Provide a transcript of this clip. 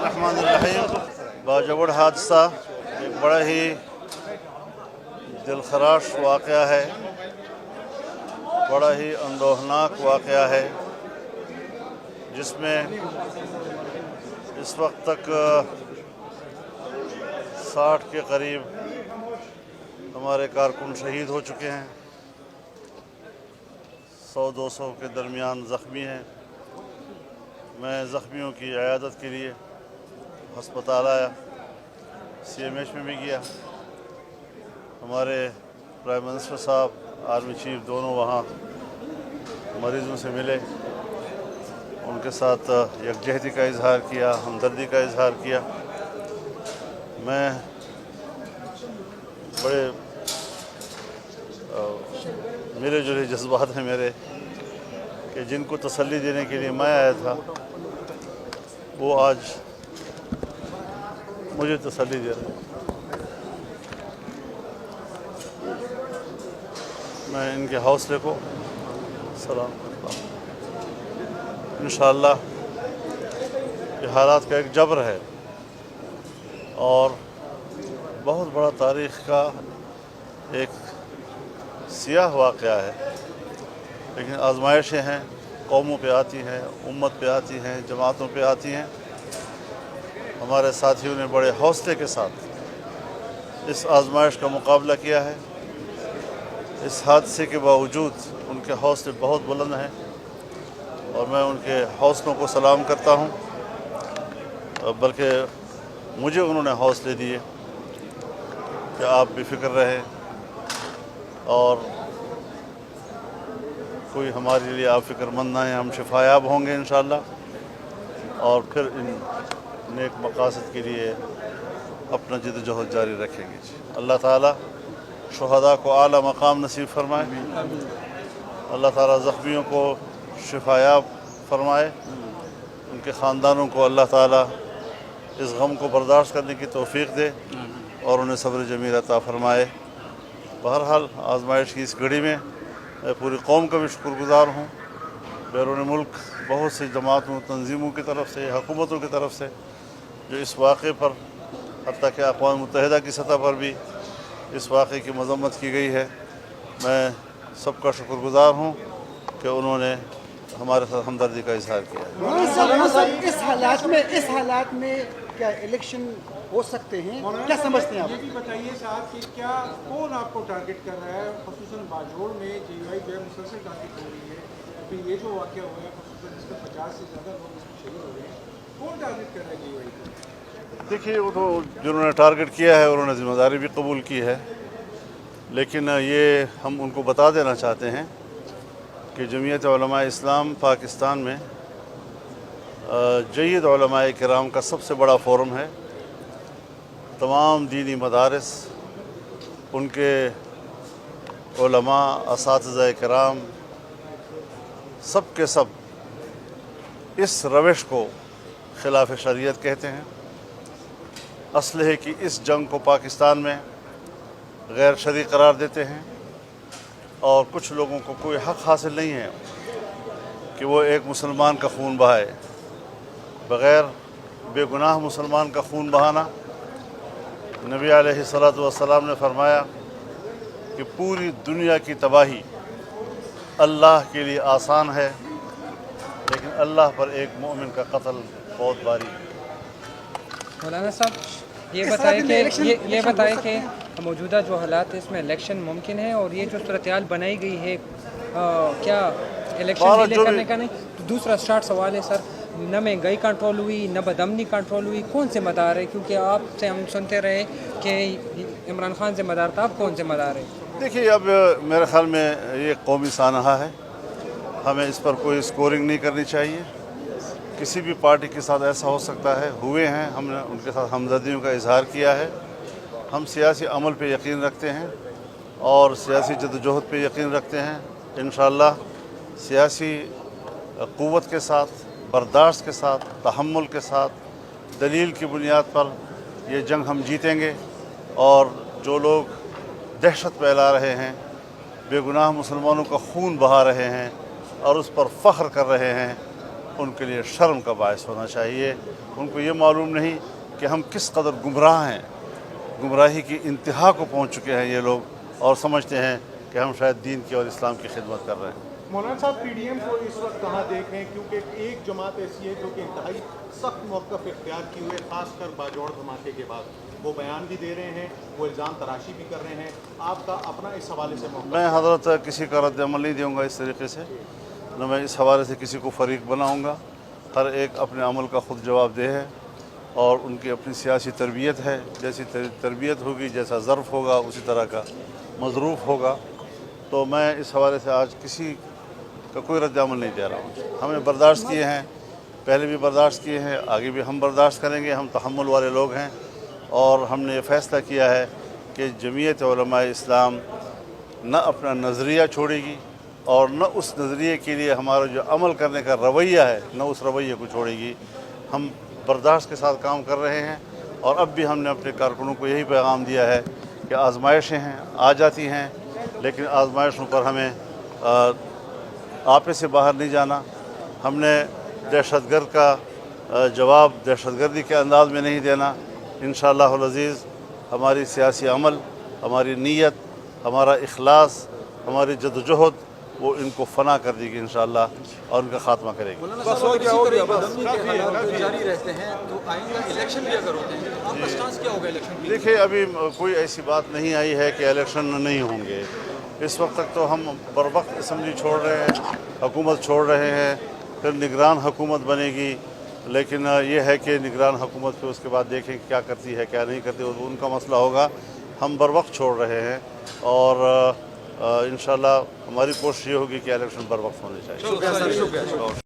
बिस्मिल्लाहिर्रहमानिर्रहीम। बाजवड़ हादसा एक बड़ा ही दिलखराश वाक़या है, बड़ा ही अंदोहनाक वाक़या है, जिसमें इस वक्त तक 60 के करीब हमारे कारकुन शहीद हो चुके हैं, 100-200 के दरमियान ज़ख्मी हैं। मैं ज़ख्मियों की इयादत के लिए हस्पताल आया, CMH में भी गया। हमारे प्राइम मिनिस्टर साहब, आर्मी चीफ दोनों वहाँ मरीज़ों से मिले, उनके साथ यकजहती का इजहार किया, हमदर्दी का इजहार किया। मैं बड़े मिले जुले जज्बात हैं मेरे कि जिनको तसल्ली देने के लिए मैं आया था, वो आज मुझे तसल्ली दे रहे हैं। मैं इनके हौसले को सलाम करता हूँ। इंशाअल्लाह ये हालात का एक जबर है और बहुत बड़ा तारीख़ का एक सियाह वाक़या है, लेकिन आजमाइशें हैं, कौमों पे आती हैं, उम्मत पे आती हैं, जमातों पे आती हैं। हमारे साथियों ने बड़े हौसले के साथ इस आजमाइश का मुकाबला किया है। इस हादसे के बावजूद उनके हौसले बहुत बुलंद हैं और मैं उनके हौसलों को सलाम करता हूँ, बल्कि मुझे उन्होंने हौसले दिए कि आप बेफिक्र रहें और कोई हमारे लिए आप फ़िक्रमंद ना हैं, हम शिफायाब होंगे इंशाअल्लाह और फिर इन नेक मकासद के लिए अपना जिद्दोजहद जारी रखेंगे। अल्लाह ताला शुहदा को आला मकाम नसीब फरमाए, अल्लाह ताला ज़ख्मियों को शिफायाब फरमाए, उनके ख़ानदानों को अल्लाह ताला इस गम को बर्दाश्त करने की तौफ़ीक़ दे और उन्हें सब्र जमील अता फरमाए। बहरहाल आजमाइश की इस घड़ी में मैं पूरी कौम का भी शुक्रगुज़ार हूँ। बैरून मुल्क बहुत सी जमातों, तंजीमों की तरफ से, हुकूमतों की तरफ से जो इस वाक़े पर, हत्ता कि अक़वाम मुत्तहिदा की सतह पर भी इस वाक़े की मज़म्मत की गई है। मैं सबका शुक्रगुज़ार हूँ कि उन्होंने हमारे साथ हमदर्दी का इजहार किया। इस हालात में क्या इलेक्शन हो सकते हैं, क्या समझते हैं आप? ये भी बताइए साहब कि क्या कौन आपको टारगेट कर रहा है, ख़ुसूसन बाजोड़ में GUI जो है मुसलसल टारगेट हो रही है। अभी ये जो वाक़या हुआ है, ख़ुसूसन इसमें 50 से ज़्यादा लोग इसमें शहीद हो रहे हैं, कौन टारगेट कर रहा है GUI को? देखिए, वो तो जिन्होंने टारगेट किया है उन्होंने ज़िम्मेदारी भी कबूल की है, लेकिन ये हम उनको बता देना चाहते हैं कि जमीयत उलमा इस्लाम पाकिस्तान में जय्यद उलमाए किराम का सबसे बड़ा फ़ोरम है। तमाम दीनी मदारिस, उनके उलमा, असातिज़ा किराम सब के सब इस रविश को खिलाफ शरीयत कहते हैं। असलहे की इस जंग को पाकिस्तान में गैर शरई करार देते हैं और कुछ लोगों को कोई हक़ हासिल नहीं है कि वो एक मुसलमान का खून बहाए। बग़ैर बेगुनाह मुसलमान का खून बहाना, नबी अलैहिस्सलातु वस्सलाम ने फरमाया कि पूरी दुनिया की तबाही अल्लाह के लिए आसान है, लेकिन अल्लाह पर एक मोमिन का कत्ल बहुत भारी है। मौलाना साहब ये बताएं कि मौजूदा जो हालात है इसमें इलेक्शन मुमकिन है, और ये जो सूरत-ए-हाल बनाई गई है क्या इलेक्शन डिले करने का नहीं? तो दूसरा स्टार्ट सवाल है सर, न महंगाई कंट्रोल हुई, न बदअमनी कंट्रोल हुई, कौन ज़िम्मेदार है? क्योंकि आपसे हम सुनते रहे कि इमरान खान ज़िम्मेदार था, आप कौन ज़िम्मेदार है? देखिए, अब मेरे ख़्याल में ये कौमी सानहा है, हमें इस पर कोई स्कोरिंग नहीं करनी चाहिए। किसी भी पार्टी के साथ ऐसा हो सकता है, हुए हैं, हमने उनके साथ हमदर्दियों का इजहार किया है। हम सियासी अमल पे यकीन रखते हैं और सियासी जद्दोजहद पे यकीन रखते हैं। इंशाअल्लाह सियासी क़ुव्वत के साथ, बर्दाश्त के साथ, तहम्मुल के साथ, दलील की बुनियाद पर ये जंग हम जीतेंगे। और जो लोग दहशत फैला रहे हैं, बेगुनाह मुसलमानों का खून बहा रहे हैं और उस पर फ़ख्र कर रहे हैं, ان کے لیے شرم کا باعث ہونا چاہیے. ان کو یہ معلوم نہیں کہ ہم کس قدر گمراہ ہیں, گمراہی کی انتہا کو پہنچ چکے ہیں یہ لوگ, اور سمجھتے ہیں کہ ہم شاید دین کی اور اسلام کی خدمت کر رہے ہیں. مولانا صاحب پی ڈی ایم کو اس وقت کہاں دیکھیں, کیونکہ ایک جماعت ایسی ہے جو کہ انتہائی سخت موقف اختیار کیے ہوئے, خاص کر باجوڑ دھماکے کے بعد وہ بیان بھی دے رہے ہیں, وہ الزام تراشی بھی کر رہے ہیں. آپ کا اپنا اس حوالے سے موقف؟ میں حضرت کسی کا رد عمل نہیں دوں گا اس طریقے سے, نہ میں اس حوالے سے کسی کو فریق بناؤں گا. ہر ایک اپنے عمل کا خود جواب دہ ہے, اور ان کی اپنی سیاسی تربیت ہے. جیسی تربیت ہوگی, جیسا ظرف ہوگا, اسی طرح کا مظروف ہوگا. تو میں اس حوالے سے آج کسی کا کوئی رد عمل نہیں دے رہا ہوں. ہم نے برداشت کیے ہیں, پہلے بھی برداشت کیے ہیں, آگے بھی ہم برداشت کریں گے. ہم تحمل والے لوگ ہیں, اور ہم نے یہ فیصلہ کیا ہے کہ جمعیت علماء اسلام نہ اپنا نظریہ چھوڑے گی, اور نہ اس نظریے کے لیے ہمارا جو عمل کرنے کا رویہ ہے, نہ اس رویے کو چھوڑے گی. ہم برداشت کے ساتھ کام کر رہے ہیں, اور اب بھی ہم نے اپنے کارکنوں کو یہی پیغام دیا ہے کہ آزمائشیں ہیں, آ جاتی ہیں, لیکن آزمائشوں پر ہمیں آپے سے باہر نہیں جانا. ہم نے دہشت گرد کا جواب دہشت گردی کے انداز میں نہیں دینا. انشاءاللہ العزیز ہماری سیاسی عمل, ہماری نیت, ہمارا اخلاص, ہماری جدوجہد وہ ان کو فنا کر دے گی انشاءاللہ, اور ان کا خاتمہ کرے گی. جاری رہتے ہیں تو آئندہ الیکشن بھی اگر ہوتے ہیں آپ کا سٹانس کیا ہوگا الیکشن؟ دیکھیں, ابھی کوئی ایسی بات نہیں آئی ہے کہ الیکشن نہیں ہوں گے. اس وقت تک تو ہم بر وقت اسمبلی چھوڑ رہے ہیں, حکومت چھوڑ رہے ہیں, پھر نگران حکومت بنے گی. لیکن یہ ہے کہ نگران حکومت پہ اس کے بعد دیکھیں کیا کرتی ہے کیا نہیں کرتی, ان کا مسئلہ ہوگا. ہم بر وقت چھوڑ رہے ہیں, اور انشاءاللہ ہماری کوشش یہ ہوگی کہ الیکشن بر وقت ہونے چاہیے.